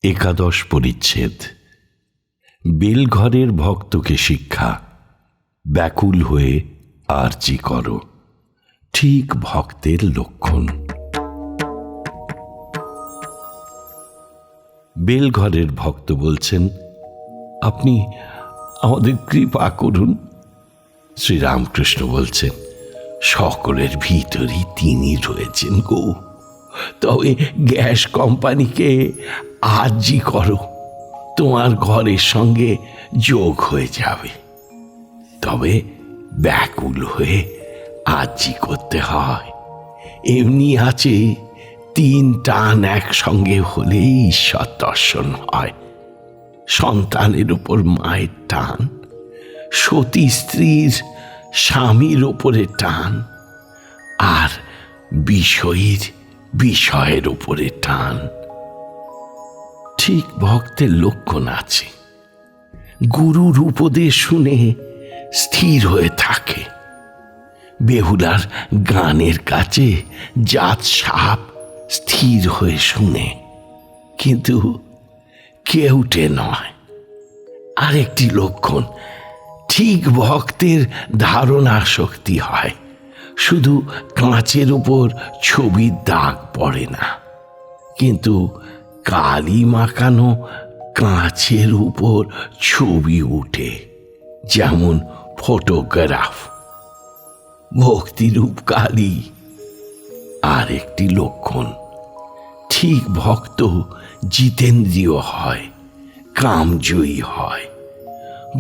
একাদশ পরিচ্ছেদ। বেলঘরের ভক্তকে শিক্ষা। ব্যাকুল হয়ে আরজি করো, ঠিক ভক্তের লক্ষণ। বেলঘরের ভক্ত বলছেন, আপনি আমাদের কৃপা করুন। শ্রীরামকৃষ্ণ বলছেন, সকলের ভিতরই তিনি রয়েছেন গো, তবে গ্যাস কোম্পানিকে আরজি করো, তোমার ঘরের সঙ্গে যোগ হয়ে যাবে। তবে ব্যাকুল হয়ে আরজি করতে হয়। এমনি আছে, 3 টান একসঙ্গে হলেই ঈশ্বর দর্শন হয়। সন্তানের উপর মায়ের টান, সতী স্ত্রীর স্বামীর উপরে টান, আর বিষয়ের উপরে টান। ঠিক ভক্তের লক্ষণ আছে। গুরুর উপদেশ শুনে স্থির হয়ে থাকে। বেহুলার গানের কাছে জাত সাপ স্থির হয়ে শুনে, কিন্তু কেউটে নয়। আরেকটি লক্ষণ, ঠিক ভক্তের ধারণা শক্তি হয়, শুধু কাঁচের উপর ছবির দাগ পড়ে না, কিন্তু কালি মাখানো কাঁচের উপর ছবি উঠে, যেমন ফটোগ্রাফ। ভক্তিরূপ কালি। আর একটি লক্ষণ, ঠিক ভক্ত জিতেন্দ্রীয় হয়, কামজয়ী হয়।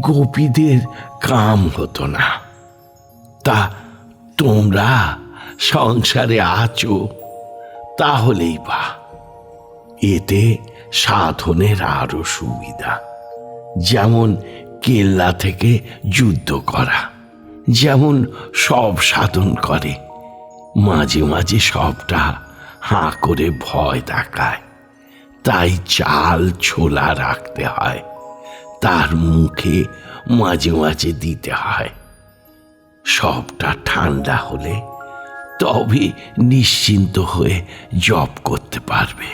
গোপীদের কাম হতো না, তা তোমরা সংসারে আছো, তাহলেই বা। এতে সাধনের আরো সুবিধা, যেমন কেল্লা থেকে যুদ্ধ করা, যেমন সব সাধন করে, মাঝে মাঝে সবটা হাঁ করে ভয় দেখায়। তাই চাল ছোলা রাখতে হয়, তার মুখে মাঝে মাঝে দিতে হয়। সবটা ঠান্ডা হলে তবে নিশ্চিন্ত হয়ে জপ করতে পারবে।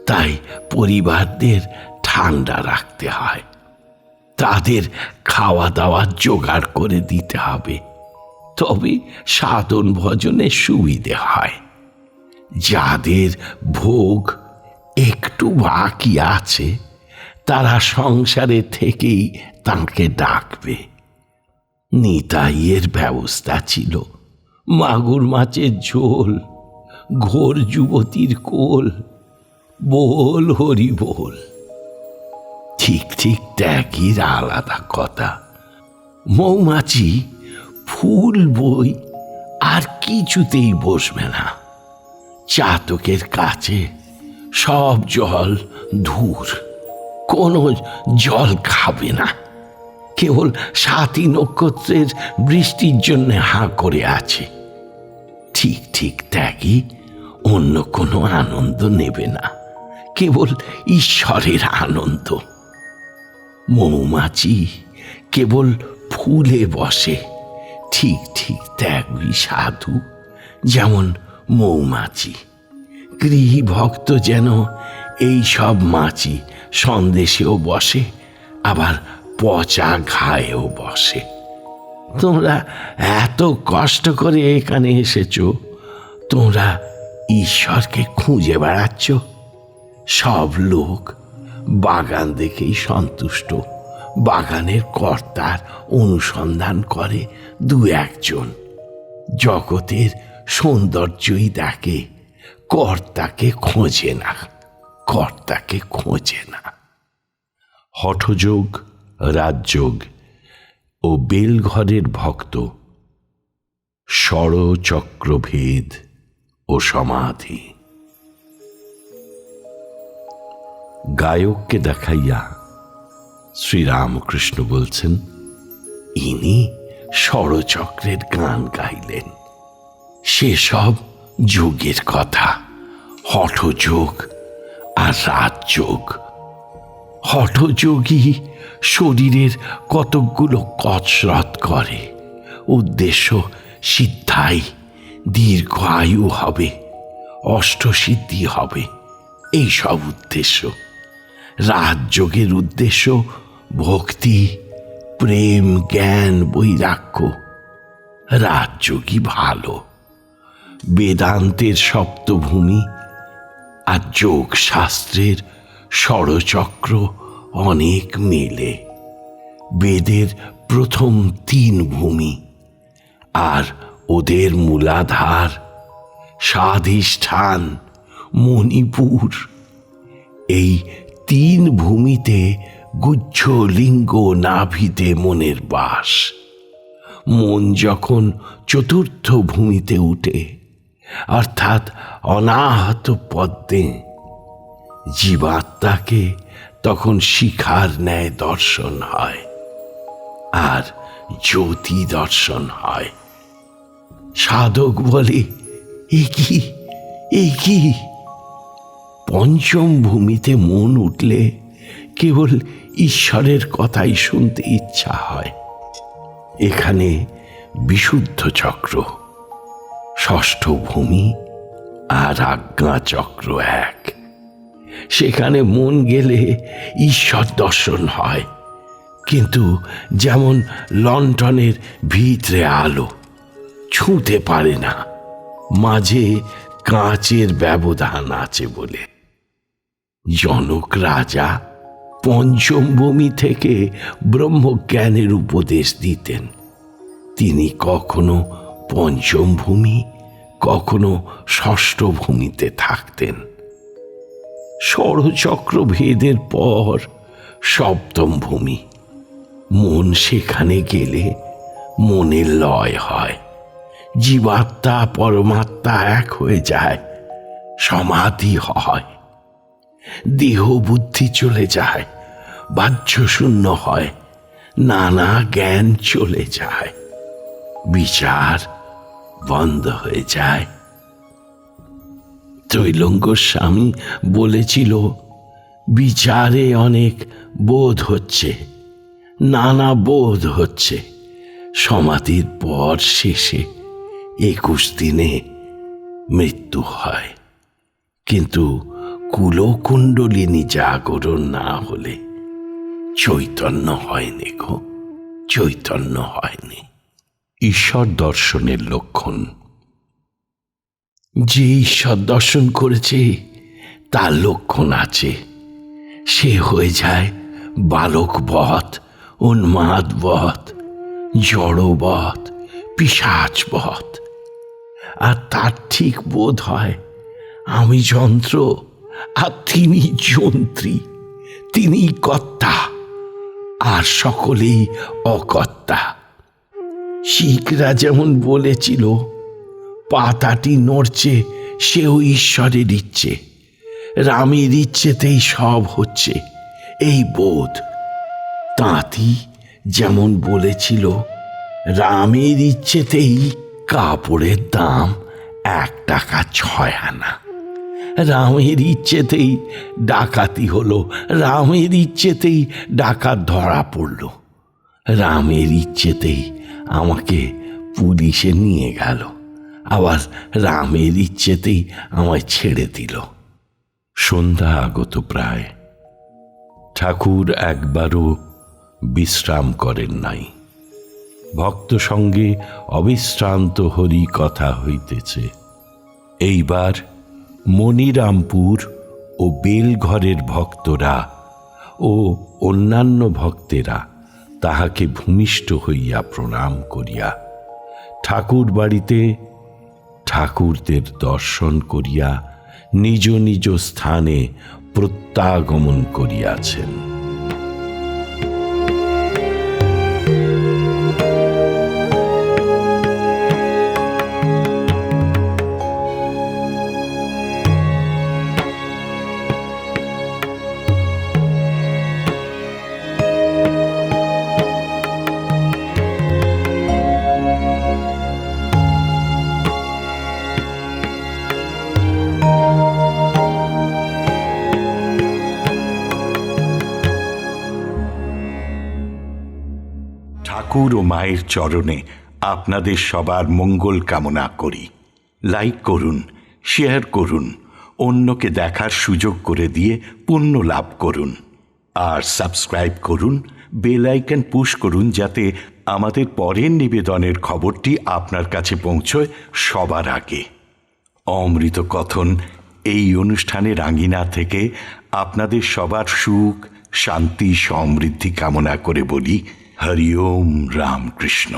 তাই পরিবারদের ঠান্ডা রাখতে হয়, তাদের খাওয়া দাওয়ার জোগাড় করে দিতে হবে, তবে সাধন ভজনে সুবিধে হয়। যাদের ভোগ একটু বাকি আছে, তারা সংসারে থেকেই তাঁকে ডাকবে। নিতাইয়ের ব্যবস্থা ছিল, মাগুর মাছের ঝোল, ঘোর যুবতীর কোল, বল হরি বল। ঠিক ঠিক ত্যাগীর আলাদা কথা। মৌমাছি ফুল বই আর কিছুতেই বসবে না। চাতকের কাছে সব জল ধূর, কোনো জল খাবে না। কেবল 7 নক্ষত্রের বৃষ্টির জন্য হাঁ করে আছে। ঠিক ঠিক ত্যাগী অন্য কোনো আনন্দ নেবে না, কেবল ঈশ্বরের আনন্দ। মৌমাছি কেবল ফুলে বসে, ঠিক ঠিক ত্যাগী সাধু যেমন মৌমাছি। গৃহী ভক্ত যেন এই সব মাছি সন্দেশেও বসে, আবার পচা ঘায়েও বসে। তোমরা এত কষ্ট করে এখানে এসেছ, তোমরা ঈশ্বরকে খুঁজে বেড়াচ্ছ। সব লোক বাগান দেখেই সন্তুষ্ট, বাগানের কর্তার অনুসন্ধান করে 2-1 জন। জগতের সৌন্দর্যই দেখে, কর্তাকে খোঁজে না, কর্তাকে খোঁজে না। হঠযোগ, রাজযোগ ও বেলঘরের ভক্ত, ষড়চক্রভেদ ও সমাধি। গায়ককে দেখাইয়া শ্রীরামকৃষ্ণ বলছেন, ইনি ষড়চক্রের গান গাইলেন। সেসব যোগের কথা, হঠযোগ আর রাজযোগ। হঠযোগী শরীরের কতকগুলো কসরত করে, উদ্দেশ্য সিদ্ধাই, দীর্ঘ আয়ু হবে, অষ্টসিদ্ধি হবে, এই সব উদ্দেশ্য। রাজযোগের উদ্দেশ্য ভক্তি, প্রেম, জ্ঞান, বৈরাগ্য। রাজযোগী ভালো। বেদান্তের সপ্তভূমি আর যোগ শাস্ত্রের ষড়চক্র অনেক মেলে। বেদের প্রথম 3 ভূমি আর ওদের মূলাধার স্বাধিষ্ঠান মণিপুর। এই 3 ভূমিতে গুচ্ছ লিঙ্গ নাভিতে মনের বাস। মন যখন চতুর্থ ভূমিতে উঠে, অর্থাৎ অনাহত পদ্মে, জীবাত্মাকে তখন শিখার ন্যায় দর্শন হয় আর জ্যোতি দর্শন হয়। সাধক বলে, এ কি? পঞ্চম ভূমিতে মন উঠলে কেবল ঈশ্বরের কথাই শুনতে ইচ্ছা হয়। এখানে বিশুদ্ধ চক্র, ষষ্ঠ ভূমি আর আজ্ঞা চক্র এক। সেখানে মন গেলে ঈশ্বর দর্শন হয়, কিন্তু যেমন লণ্ঠনের ভিতরে আলো ছুঁতে পারে না, মাঝে কাঁচের ব্যবধান আছে বলে। জনক রাজা পঞ্চম ভূমি থেকে ব্রহ্মজ্ঞানের উপদেশ দিতেন। তিনি কখনো পঞ্চম ভূমি, কখনো ষষ্ঠ ভূমিতে থাকতেন। ষড়চক্র ভেদের পর সপ্তম ভূমি। মন সেখানে গেলে মনের লয় হয়, জীবাত্মা পরমাত্মা এক হয়ে যায়, সমাধি হয়, দেহ বুদ্ধি চলে যায়, বাহ্য শূন্য হয়, নানা জ্ঞান চলে যায়, বিচার বন্ধ হয়ে যায়। ত্রৈলঙ্গ স্বামী বলেছিল, বিচারে অনেক বোধ হচ্ছে, নানা বোধ হচ্ছে। সমাধির পর শেষে 21 দিনে মৃত্যু হয়, কিন্তু কুলকুণ্ডলিনী জাগরণ না হলে চৈতন্য হয়নি গো, চৈতন্য হয়নি। ঈশ্বর দর্শনের লক্ষণ। যে ঈশ্বর দর্শন করেছে তার লক্ষণ আছে। সে হয়ে যায় বালকবৎ, উন্মাদবৎ, জড়বৎ, পিশাচবৎ। আর তার ঠিক বোধ হয় আমি যন্ত্র আর তিনি যন্ত্রী, তিনি কর্তা আর সকলেই অকর্তা। শিখরা যেমন বলেছিল, পাতাটি নড়ছে সেও ঈশ্বরের ইচ্ছে, রামের ইচ্ছেতেই সব হচ্ছে, এই বোধ। তাঁতি যেমন বলেছিল, রামের ইচ্ছেতেই কাপড়ের দাম 1 টাকা 6 আনা, রামের ইচ্ছেতেই ডাকাতি হলো, রামের ইচ্ছেতেই ডাকাত ধরা পড়ল, রামের ইচ্ছেতেই আমাকে পুলিশে নিয়ে গেল, আবার রামের ইচ্ছেতেই আমায় ছেড়ে দিল। সন্ধ্যা আগত প্রায়। ঠাকুর একবারও বিশ্রাম করেন নাই। ভক্ত সঙ্গে অবিশ্রান্ত হরি কথা হইতেছে। এইবার মনিরামপুর ও বেলঘরের ভক্তরা ও অন্যান্য ভক্তেরা তাহাকে ভূমিষ্ঠ হইয়া প্রণাম করিয়া ঠাকুর বাড়িতে ঠাকুরদের দর্শন করিয়া নিজ নিজ স্থানে প্রত্যাগমন করিয়াছেন। ঠাকুর ও মায়ের চরণে আপনাদের সবার মঙ্গল কামনা করি। লাইক করুন, শেয়ার করুন, অন্যকে দেখার সুযোগ করে দিয়ে পুণ্য লাভ করুন। আর সাবস্ক্রাইব করুন, বেল আইকন পুশ করুন, যাতে আমাদের পরের নিবেদনের খবরটি আপনার কাছে পৌঁছয় সবার আগে। অমৃত কথন এই অনুষ্ঠানের আঙ্গিনা থেকে আপনাদের সবার সুখ, শান্তি, সমৃদ্ধি কামনা করে বলি হরি ওম রামকৃষ্ণ।